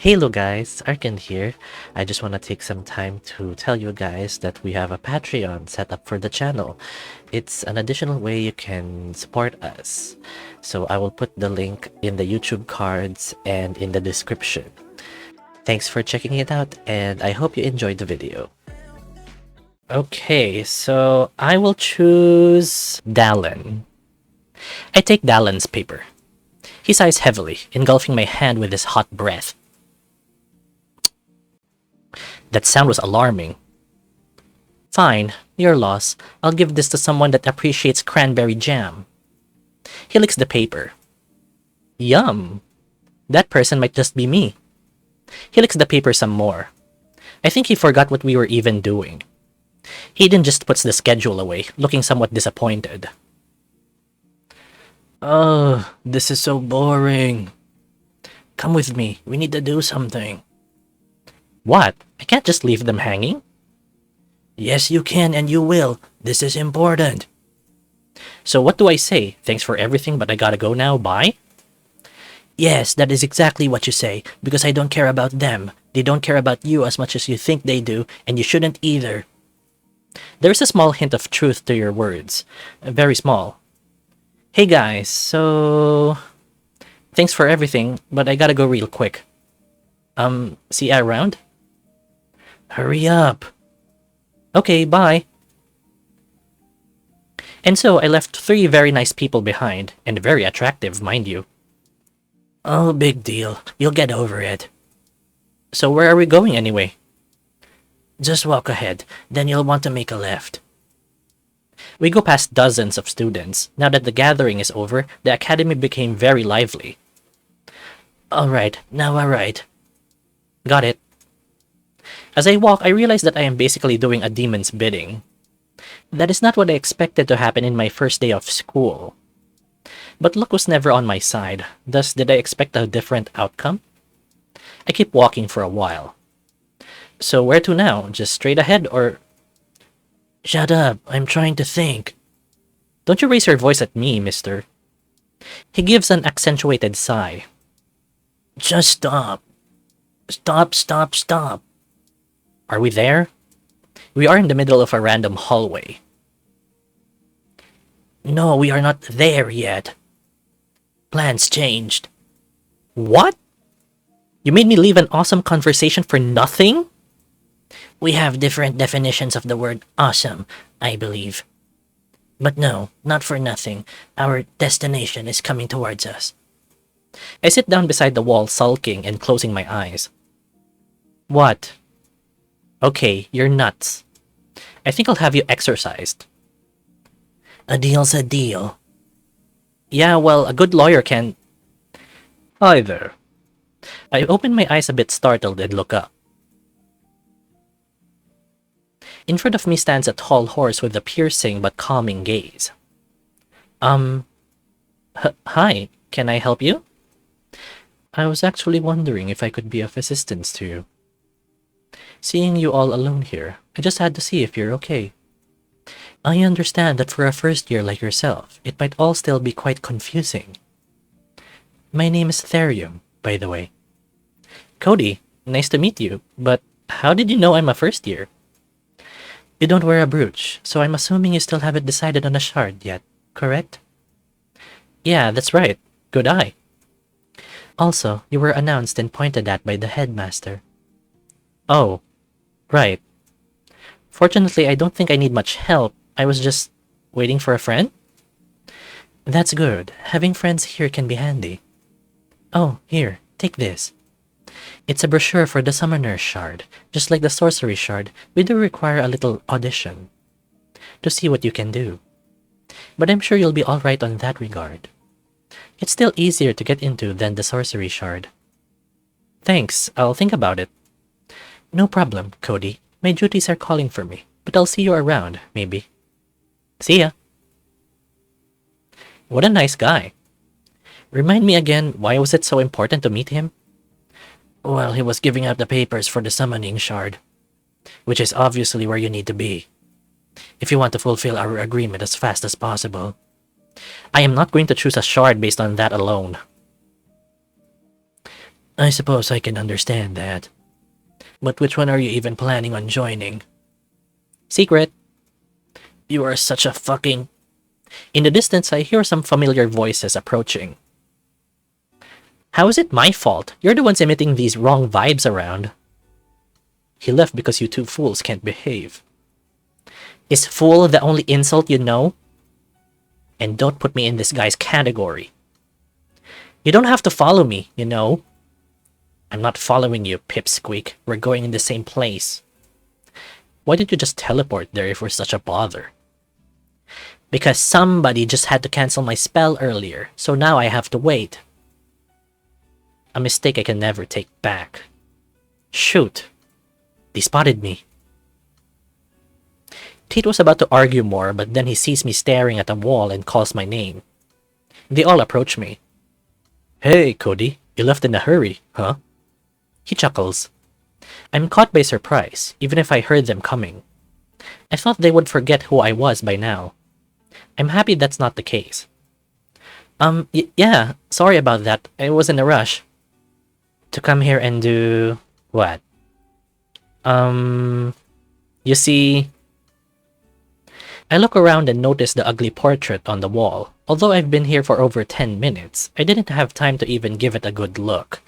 Hello guys, Arkan here. I just want to take some time to tell you guys that we have a Patreon set up for the channel. It's an additional way you can support us. So I will put the link in the YouTube cards and in the description. Thanks for checking it out and I hope you enjoyed the video. Okay, so I will choose Dallan. I take Dallan's paper. He sighs heavily, engulfing my hand with his hot breath. That sound was alarming. Fine, your loss. I'll give this to someone that appreciates cranberry jam. He licks the paper. Yum! That person might just be me. He licks the paper some more. I think he forgot what we were even doing. Aiden just puts the schedule away, looking somewhat disappointed. Oh, this is so boring. Come with me, we need to do something. What? I can't just leave them hanging? Yes, you can and you will. This is important. So what do I say? Thanks for everything, but I gotta go now, bye? Yes, that is exactly what you say, because I don't care about them. They don't care about you as much as you think they do, and you shouldn't either. There's a small hint of truth to your words. Very small. Hey guys, so... Thanks for everything, but I gotta go real quick. See you around? Hurry up. Okay, bye. And so I left 3 very nice people behind, and very attractive, mind you. Oh, big deal. You'll get over it. So where are we going anyway? Just walk ahead, then you'll want to make a left. We go past dozens of students. Now that the gathering is over, the academy became very lively. Alright, now alright. Got it. As I walk, I realize that I am basically doing a demon's bidding. That is not what I expected to happen in my first day of school. But luck was never on my side, thus did I expect a different outcome? I keep walking for a while. So where to now? Just straight ahead or... Shut up, I'm trying to think. Don't you raise your voice at me, mister. He gives an accentuated sigh. Just stop. Stop, stop, stop. Are we there? We are in the middle of a random hallway. No, we are not there yet. Plans changed. What? You made me leave an awesome conversation for nothing? We have different definitions of the word awesome, I believe. But no, not for nothing. Our destination is coming towards us. I sit down beside the wall, sulking and closing my eyes. What? Okay, you're nuts. I think I'll have you exorcised. A deal's a deal. Yeah, well, a good lawyer can... Hi there. I open my eyes a bit startled and look up. In front of me stands a tall horse with a piercing but calming gaze. Hi, can I help you? I was actually wondering if I could be of assistance to you. Seeing you all alone here, I just had to see if you're okay. I understand that for a first year like yourself, it might all still be quite confusing. My name is Therium, by the way. Cody, nice to meet you, but how did you know I'm a first year? You don't wear a brooch, so I'm assuming you still haven't decided on a shard yet, correct? Yeah, that's right. Good eye. Also, you were announced and pointed at by the headmaster. Oh, right. Fortunately, I don't think I need much help. I was just waiting for a friend? That's good. Having friends here can be handy. Oh, here, take this. It's a brochure for the Summoner's Shard. Just like the Sorcery Shard, we do require a little audition to see what you can do. But I'm sure you'll be alright on that regard. It's still easier to get into than the Sorcery Shard. Thanks, I'll think about it. No problem, Cody. My duties are calling for me, but I'll see you around, maybe. See ya! What a nice guy. Remind me again, why was it so important to meet him? Well, he was giving out the papers for the Summoning Shard, which is obviously where you need to be, if you want to fulfill our agreement as fast as possible. I am not going to choose a shard based on that alone. I suppose I can understand that. But which one are you even planning on joining? Secret. You are such a fucking... In the distance, I hear some familiar voices approaching. How is it my fault? You're the ones emitting these wrong vibes around. He left because you two fools can't behave. Is fool the only insult you know? And don't put me in this guy's category. You don't have to follow me, you know. I'm not following you, pipsqueak. We're going in the same place. Why did you just teleport there if we're such a bother? Because somebody just had to cancel my spell earlier, so now I have to wait. A mistake I can never take back. Shoot. They spotted me. Tate was about to argue more, but then he sees me staring at a wall and calls my name. They all approach me. Hey, Cody, you left in a hurry, huh? He chuckles. I'm caught by surprise, even if I heard them coming. I thought they would forget who I was by now. I'm happy that's not the case. Yeah, sorry about that. I was in a rush. To come here and do... what? You see... I look around and notice the ugly portrait on the wall. Although I've been here for over 10 minutes, I didn't have time to even give it a good look.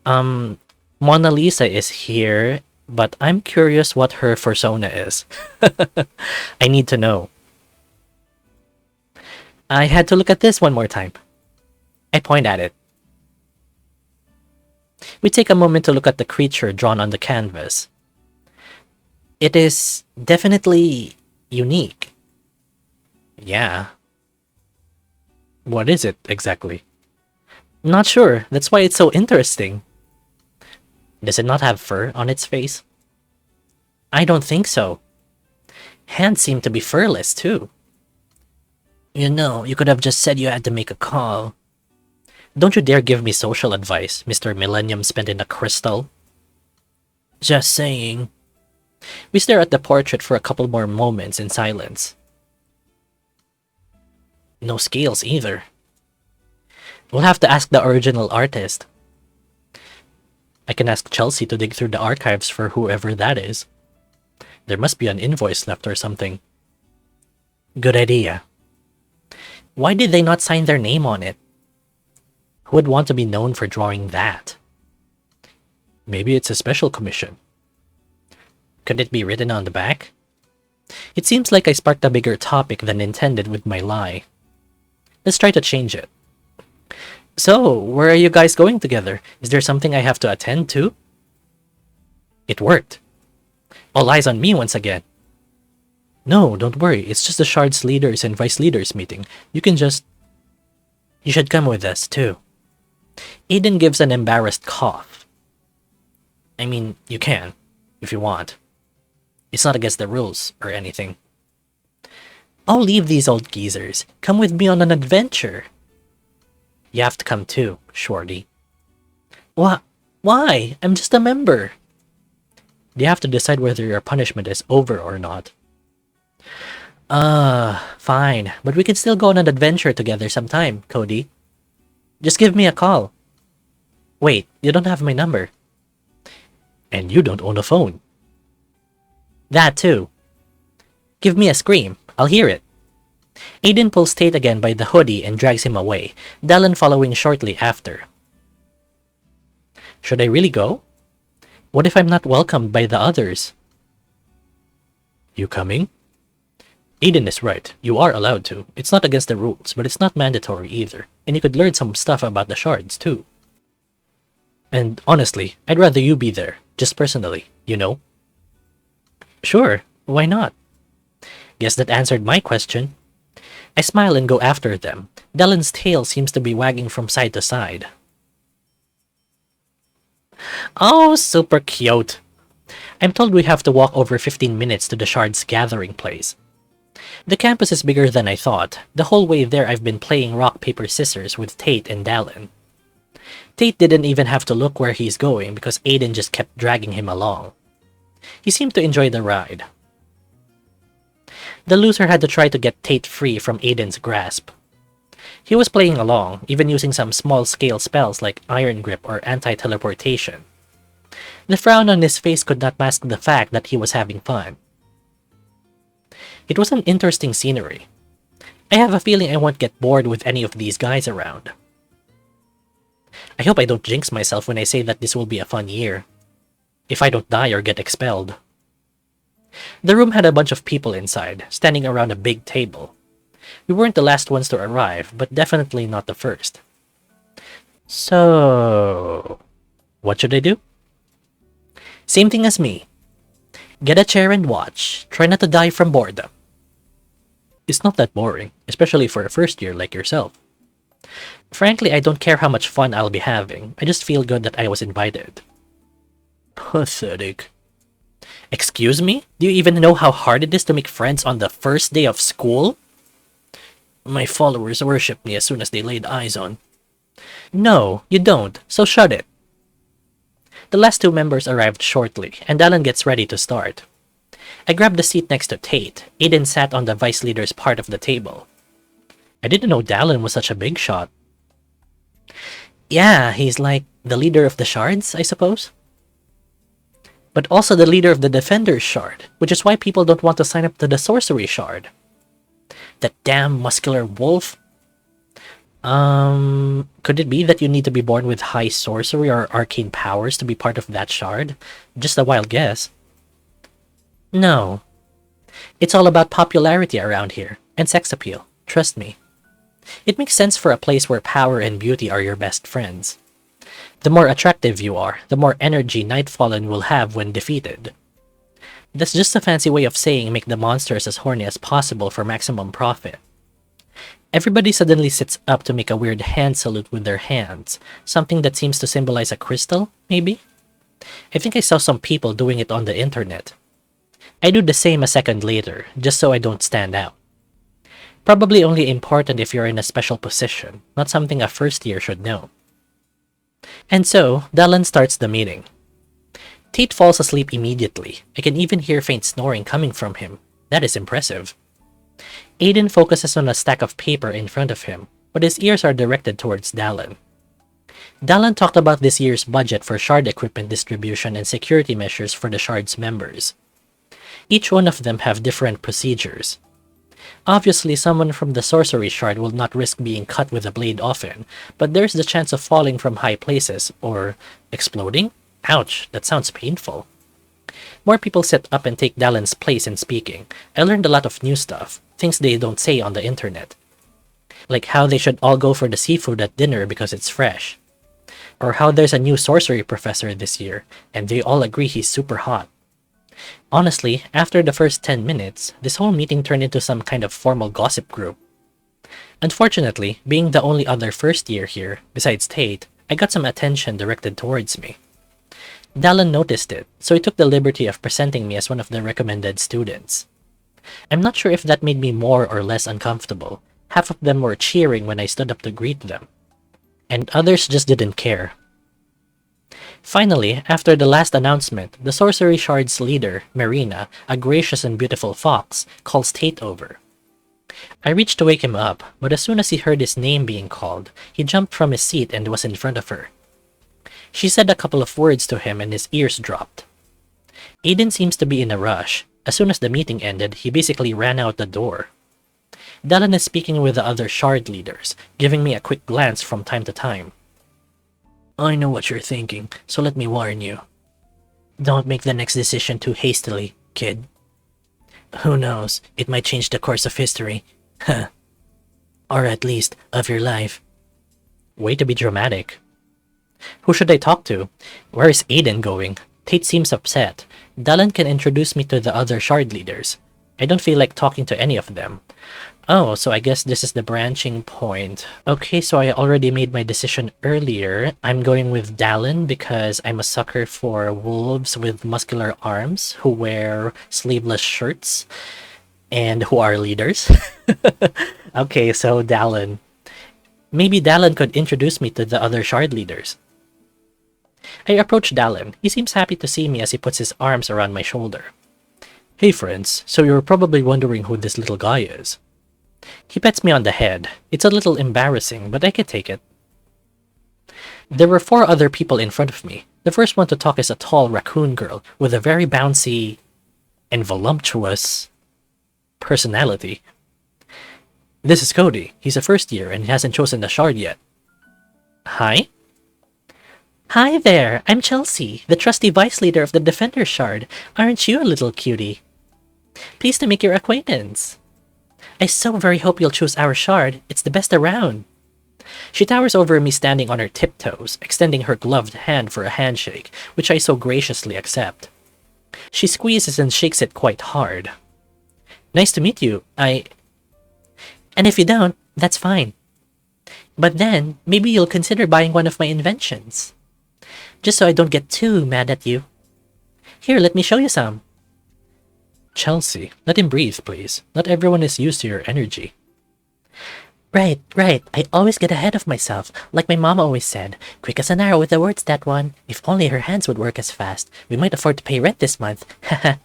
Mona Lisa is here, but I'm curious what her persona is. I need to know. I had to look at this one more time. I point at it. We take a moment to look at the creature drawn on the canvas. It is definitely unique. Yeah. What is it exactly? Not sure. That's why it's so interesting. Does it not have fur on its face? I don't think so. Hands seem to be furless too. You know, you could have just said you had to make a call. Don't you dare give me social advice, Mr. Millennium spent in a crystal. Just saying. We stare at the portrait for a couple more moments in silence. No scales either. We'll have to ask the original artist. I can ask Chelsea to dig through the archives for whoever that is. There must be an invoice left or something. Good idea. Why did they not sign their name on it? Who would want to be known for drawing that? Maybe it's a special commission. Could it be written on the back? It seems like I sparked a bigger topic than intended with my lie. Let's try to change it. So, where are you guys going together? Is there something I have to attend to? It worked. All eyes on me once again. No, don't worry. It's just the Shards leaders and vice leaders meeting. You should come with us, too. Aiden gives an embarrassed cough. I mean, you can, if you want. It's not against the rules or anything. I'll leave these old geezers. Come with me on an adventure. You have to come too, Shorty. What? Why? I'm just a member. You have to decide whether your punishment is over or not. Fine. But we can still go on an adventure together sometime, Cody. Just give me a call. Wait, you don't have my number. And you don't own a phone. That too. Give me a scream. I'll hear it. Aiden pulls Tate again by the hoodie and drags him away, Dallan following shortly after. Should I really go? What if I'm not welcomed by the others? You coming? Aiden is right. You are allowed to. It's not against the rules, but it's not mandatory either. And you could learn some stuff about the Shards too. And honestly, I'd rather you be there, just personally, you know? Sure, why not? Guess that answered my question. I smile and go after them. Dallan's tail seems to be wagging from side to side. Oh, super cute. I'm told we have to walk over 15 minutes to the Shards gathering place. The campus is bigger than I thought. The whole way there I've been playing rock, paper, scissors with Tate and Dallan. Tate didn't even have to look where he's going because Aiden just kept dragging him along. He seemed to enjoy the ride. The loser had to try to get Tate free from Aiden's grasp. He was playing along, even using some small-scale spells like Iron Grip or Anti-Teleportation. The frown on his face could not mask the fact that he was having fun. It was an interesting scenery. I have a feeling I won't get bored with any of these guys around. I hope I don't jinx myself when I say that this will be a fun year. If I don't die or get expelled. The room had a bunch of people inside, standing around a big table. We weren't the last ones to arrive, but definitely not the first. So, what should I do? Same thing as me. Get a chair and watch. Try not to die from boredom. It's not that boring, especially for a first year like yourself. Frankly, I don't care how much fun I'll be having. I just feel good that I was invited. Pathetic. Excuse me? Do you even know how hard it is to make friends on the first day of school? My followers worship me as soon as they laid eyes on. No, you don't, so shut it. The last two members arrived shortly, and Dallan gets ready to start. I grabbed the seat next to Tate. Aiden sat on the vice leader's part of the table. I didn't know Dallan was such a big shot. Yeah, he's like the leader of the Shards, I suppose. But also the leader of the Defender's Shard, which is why people don't want to sign up to the Sorcery Shard. That damn muscular wolf. Could it be that you need to be born with high sorcery or arcane powers to be part of that shard? Just a wild guess. No. It's all about popularity around here, and sex appeal, trust me. It makes sense for a place where power and beauty are your best friends. The more attractive you are, the more energy Nightfallen will have when defeated. That's just a fancy way of saying make the monsters as horny as possible for maximum profit. Everybody suddenly sits up to make a weird hand salute with their hands, something that seems to symbolize a crystal, maybe? I think I saw some people doing it on the internet. I do the same a second later, just so I don't stand out. Probably only important if you're in a special position, not something a first year should know. And so, Dallan starts the meeting. Tate falls asleep immediately. I can even hear faint snoring coming from him. That is impressive. Aiden focuses on a stack of paper in front of him, but his ears are directed towards Dallan. Dallan talked about this year's budget for shard equipment distribution and security measures for the shard's members. Each one of them have different procedures. Obviously, someone from the sorcery shard will not risk being cut with a blade often, but there's the chance of falling from high places, or exploding? Ouch, that sounds painful. More people sit up and take Dallan's place in speaking. I learned a lot of new stuff, things they don't say on the internet. Like how they should all go for the seafood at dinner because it's fresh. Or how there's a new sorcery professor this year, and they all agree he's super hot. Honestly, after the first 10 minutes, this whole meeting turned into some kind of formal gossip group. Unfortunately, being the only other first year here, besides Tate, I got some attention directed towards me. Dallan noticed it, so he took the liberty of presenting me as one of the recommended students. I'm not sure if that made me more or less uncomfortable. Half of them were cheering when I stood up to greet them. And others just didn't care. Finally, after the last announcement, the Sorcery Shard's leader, Marina, a gracious and beautiful fox, calls Tate over. I reached to wake him up, but as soon as he heard his name being called, he jumped from his seat and was in front of her. She said a couple of words to him and his ears dropped. Aiden seems to be in a rush. As soon as the meeting ended, he basically ran out the door. Dallan is speaking with the other shard leaders, giving me a quick glance from time to time. I know what you're thinking, so let me warn you. Don't make the next decision too hastily, kid. Who knows, it might change the course of history. Huh. Or at least, of your life. Way to be dramatic. Who should I talk to? Where is Aiden going? Tate seems upset. Dallan can introduce me to the other shard leaders. I don't feel like talking to any of them. Oh, so I guess this is the branching point. Okay, so I already made my decision earlier. I'm going with Dallan because I'm a sucker for wolves with muscular arms who wear sleeveless shirts and who are leaders. Okay, so Dallan. Maybe Dallan could introduce me to the other shard leaders. I approach Dallan. He seems happy to see me as he puts his arms around my shoulder. Hey friends, so you're probably wondering who this little guy is. He pets me on the head. It's a little embarrassing, but I can take it. There were 4 other people in front of me. The first one to talk is a tall raccoon girl with a very bouncy and voluptuous personality. This is Cody. He's a first year and he hasn't chosen the shard yet. Hi? Hi there, I'm Chelsea, the trusty vice leader of the Defender Shard. Aren't you a little cutie? Pleased to make your acquaintance. I so very hope you'll choose our shard. It's the best around. She towers over me standing on her tiptoes, extending her gloved hand for a handshake, which I so graciously accept. She squeezes and shakes it quite hard. Nice to meet you. And if you don't, that's fine. But then, maybe you'll consider buying one of my inventions. Just so I don't get too mad at you. Here, let me show you some. Chelsea, let him breathe, please. Not everyone is used to your energy. Right. I always get ahead of myself. Like my mom always said, quick as an arrow with the words, that one. If only her hands would work as fast. We might afford to pay rent this month. Haha.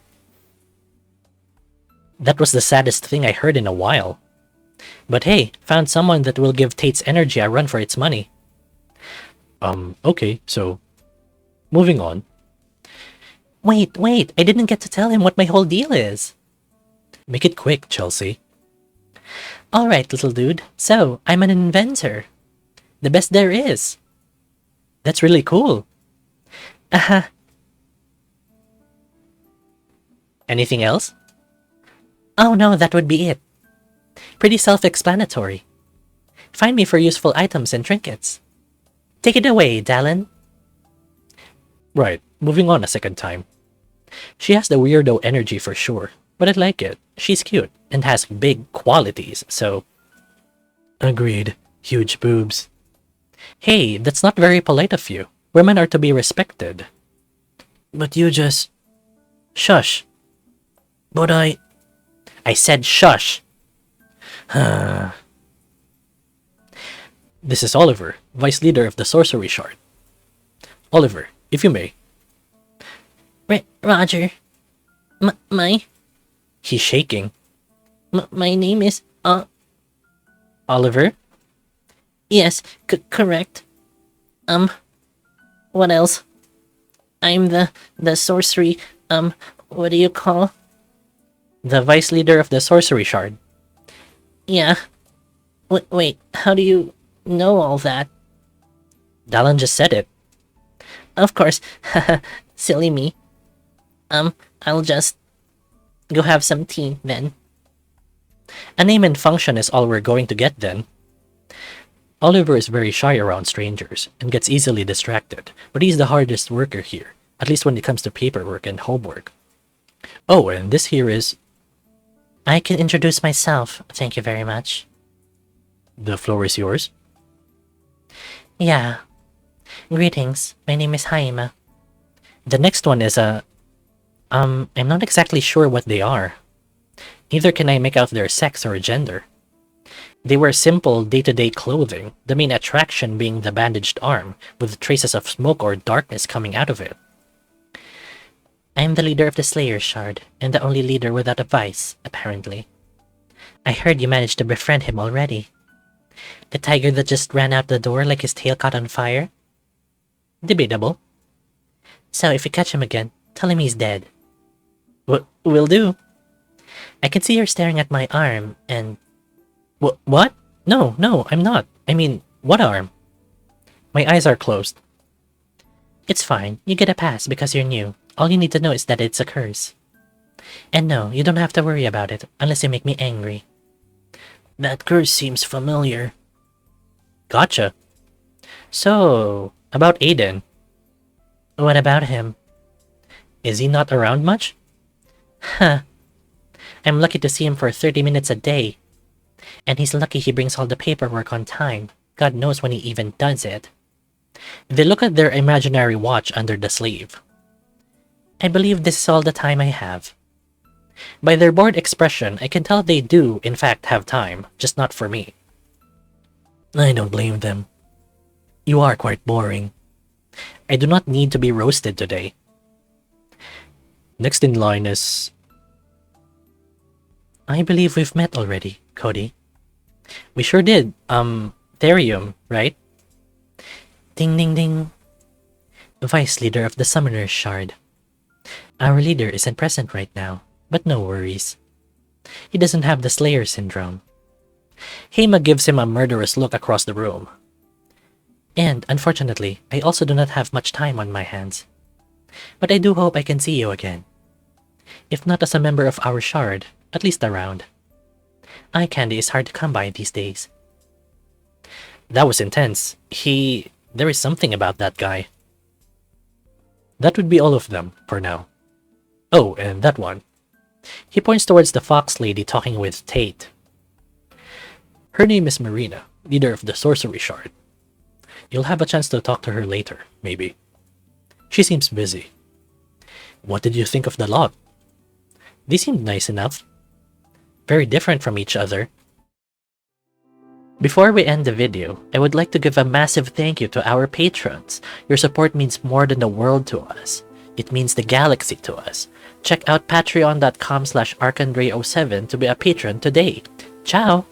That was the saddest thing I heard in a while. But hey, found someone that will give Tate's energy a run for its money. Okay, so... moving on. Wait, I didn't get to tell him what my whole deal is. Make it quick, Chelsea. Alright, little dude. So, I'm an inventor. The best there is. That's really cool. Anything else? Oh no, that would be it. Pretty self-explanatory. Find me for useful items and trinkets. Take it away, Dallan. Right, moving on a second time. She has the weirdo energy for sure, but I like it. She's cute and has big qualities, so... Agreed. Huge boobs. Hey, that's not very polite of you. Women are to be respected. But you just... Shush. But I said shush. This is Oliver, vice leader of the sorcery shard. Oliver, if you may. Roger. He's shaking. My name is, Oliver? Yes, correct. What else? I'm the sorcery, what do you call? The vice leader of the sorcery shard. Yeah. Wait, how do you know all that? Dallan just said it. Of course, silly me. I'll just go have some tea then. A name and function is all we're going to get then. Oliver is very shy around strangers and gets easily distracted, but he's the hardest worker here, at least when it comes to paperwork and homework. Oh, and this here is... I can introduce myself, thank you very much. The floor is yours. Yeah. Greetings, my name is Haima. The next one is I'm not exactly sure what they are. Neither can I make out their sex or gender. They wear simple day-to-day clothing, the main attraction being the bandaged arm, with traces of smoke or darkness coming out of it. I'm the leader of the Slayer Shard, and the only leader without a vice, apparently. I heard you managed to befriend him already. The tiger that just ran out the door like his tail caught on fire? Debatable. So if you catch him again, tell him he's dead. Will do. I can see you're staring at my arm, and... What? No, I'm not. I mean, what arm? My eyes are closed. It's fine. You get a pass because you're new. All you need to know is that it's a curse. And no, you don't have to worry about it, unless you make me angry. That curse seems familiar. Gotcha. So, about Aiden. What about him? Is he not around much? Huh. I'm lucky to see him for 30 minutes a day. And he's lucky he brings all the paperwork on time. God knows when he even does it. They look at their imaginary watch under the sleeve. I believe this is all the time I have. By their bored expression, I can tell they do, in fact, have time, just not for me. I don't blame them. You are quite boring. I do not need to be roasted today. Next in line is... I believe we've met already, Cody. We sure did. Therium, right? Ding ding ding. Vice leader of the Summoner's Shard. Our leader isn't present right now, but no worries. He doesn't have the Slayer syndrome. Heima gives him a murderous look across the room. And, unfortunately, I also do not have much time on my hands. But I do hope I can see you again. If not as a member of our shard, at least around. Eye candy is hard to come by these days. That was intense. There is something about that guy. That would be all of them, for now. Oh, and that one. He points towards the fox lady talking with Tate. Her name is Marina, leader of the Sorcery Shard. You'll have a chance to talk to her later, maybe. She seems busy. What did you think of the lot? They seemed nice enough. Very different from each other. Before we end the video, I would like to give a massive thank you to our patrons. Your support means more than the world to us. It means the galaxy to us. Check out patreon.com/arkandray07 to be a patron today. Ciao!